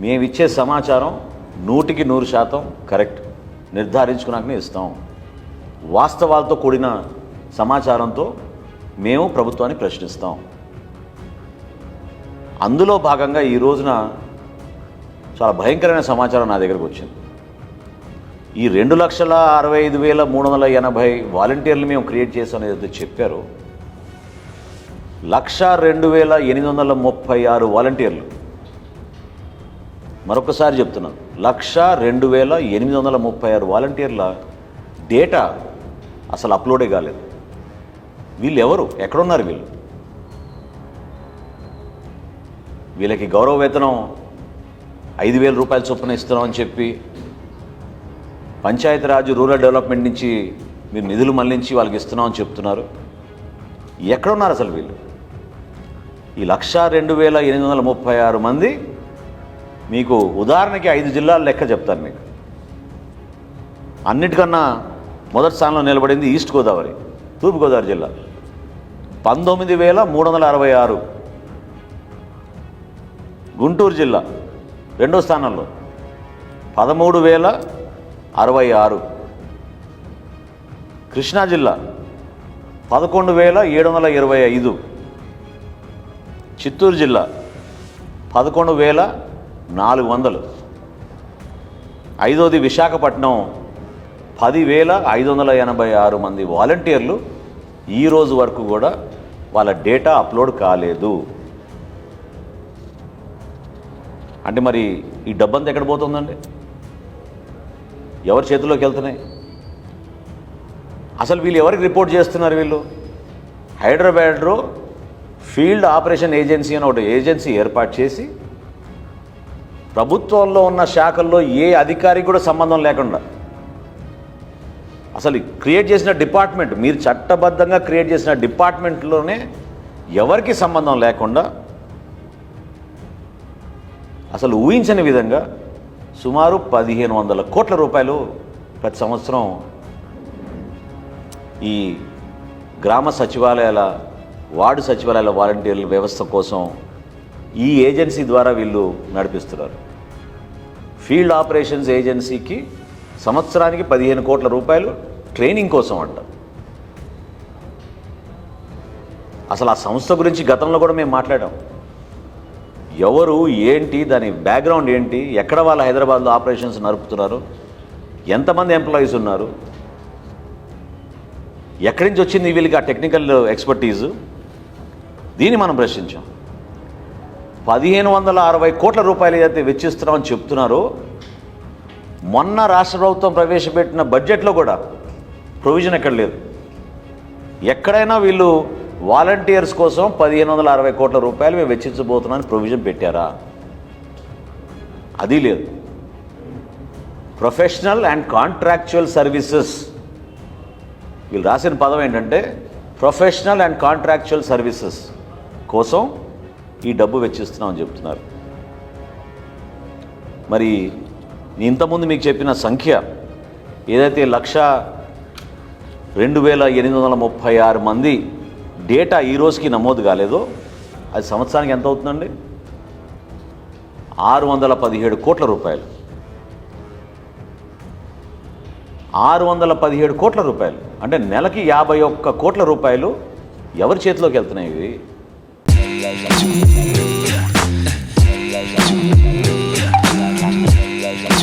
మేమిచ్చే సమాచారం 100% కరెక్ట్ నిర్ధారించుకున్నాకనే ఇస్తాం. వాస్తవాలతో కూడిన సమాచారంతో మేము ప్రభుత్వాన్ని ప్రశ్నిస్తాం. అందులో భాగంగా ఈ రోజున చాలా భయంకరమైన సమాచారం నా దగ్గరకు వచ్చింది. ఈ 2,65,380 వాలంటీర్లు మేము క్రియేట్ చేసాం ఏదైతే చెప్పారో 1,02,836 వాలంటీర్లు, మరొకసారి చెప్తున్నాను, 1,02,836 వాలంటీర్ల డేటా అసలు అప్లోడే కాలేదు. వీళ్ళు ఎవరు? ఎక్కడున్నారు వీళ్ళు? వీళ్ళకి గౌరవ వేతనం 5,000 రూపాయల చొప్పున ఇస్తున్నామని చెప్పి పంచాయతీరాజ్ రూరల్ డెవలప్మెంట్ నుంచి మీరు నిధులు మళ్లించి వాళ్ళకి ఇస్తున్నామని చెప్తున్నారు. ఎక్కడున్నారు అసలు వీళ్ళు? ఈ 1,02,836 మంది, మీకు ఉదాహరణకి 5 జిల్లాల లెక్క చెప్తాను మీకు. అన్నిటికన్నా మొదటి స్థానంలో నిలబడింది ఈస్ట్ గోదావరి, తూర్పుగోదావరి జిల్లా 19,366. గుంటూరు జిల్లా రెండో స్థానంలో 13,066. కృష్ణా జిల్లా 11,725. చిత్తూరు జిల్లా 11,400. ఐదోది విశాఖపట్నం 10,586 మంది వాలంటీర్లు ఈ రోజు వరకు కూడా వాళ్ళ డేటా అప్లోడ్ కాలేదు. అంటే మరి ఈ డబ్బంతా ఎక్కడ పోతుందండి? ఎవరి చేతిలోకి వెళ్తున్నాయి? అసలు వీళ్ళు ఎవరికి రిపోర్ట్ చేస్తున్నారు? వీళ్ళు హైదరాబాద్లో ఫీల్డ్ ఆపరేషన్ ఏజెన్సీ అని ఒకటి ఏజెన్సీ ఏర్పాటు చేసి ప్రభుత్వంలో ఉన్న శాఖల్లో ఏ అధికారికి కూడా సంబంధం లేకుండా అసలు క్రియేట్ చేసిన డిపార్ట్మెంట్, మీరు చట్టబద్ధంగా క్రియేట్ చేసిన డిపార్ట్మెంట్లోనే ఎవరికి సంబంధం లేకుండా అసలు ఊహించని విధంగా సుమారు 1,500 కోట్ల రూపాయలు ప్రతి సంవత్సరం ఈ గ్రామ సచివాలయాల, వార్డు సచివాలయాల వాలంటీర్ల వ్యవస్థ కోసం ఈ ఏజెన్సీ ద్వారా వీళ్ళు నడిపిస్తున్నారు. ఫీల్డ్ ఆపరేషన్స్ ఏజెన్సీకి సంవత్సరానికి 15 కోట్ల రూపాయలు ట్రైనింగ్ కోసం అంట. అసలు ఆ సంస్థ గురించి గతంలో కూడా మేము మాట్లాడాం. ఎవరు, ఏంటి, దాని బ్యాక్గ్రౌండ్ ఏంటి, ఎక్కడ వాళ్ళు హైదరాబాద్లో ఆపరేషన్స్ నడుపుతున్నారు, ఎంతమంది ఎంప్లాయీస్ ఉన్నారు, ఎక్కడి నుంచి వచ్చింది వీళ్ళకి ఆ టెక్నికల్ ఎక్స్పర్టీజు, దీన్ని మనం ప్రశ్నించాం. 1,560 కోట్ల రూపాయలు ఏదైతే వెచ్చిస్తున్నామని చెప్తున్నారో, మొన్న రాష్ట్ర ప్రభుత్వం ప్రవేశపెట్టిన బడ్జెట్లో కూడా ప్రొవిజన్ ఎక్కడ లేదు. ఎక్కడైనా వీళ్ళు వాలంటీర్స్ కోసం 1,560 కోట్ల రూపాయలు మేము వెచ్చించబోతున్నామని ప్రొవిజన్ పెట్టారా? అది లేదు. ప్రొఫెషనల్ అండ్ కాంట్రాక్చువల్ సర్వీసెస్, వీళ్ళు రాసిన పదం ఏంటంటే ప్రొఫెషనల్ అండ్ కాంట్రాక్చువల్ సర్వీసెస్ కోసం ఈ డబ్బు వెచ్చిస్తున్నామని చెప్తున్నారు. మరి ఇంతకుముందు మీకు చెప్పిన సంఖ్య ఏదైతే 1,02,836 మంది డేటా ఈ రోజుకి నమోదు కాలేదో అది సంవత్సరానికి ఎంత అవుతుందండి? 617 కోట్ల రూపాయలు. 617 కోట్ల రూపాయలు అంటే నెలకి 51 కోట్ల రూపాయలు ఎవరి చేతిలోకి వెళ్తున్నాయి ఇవి?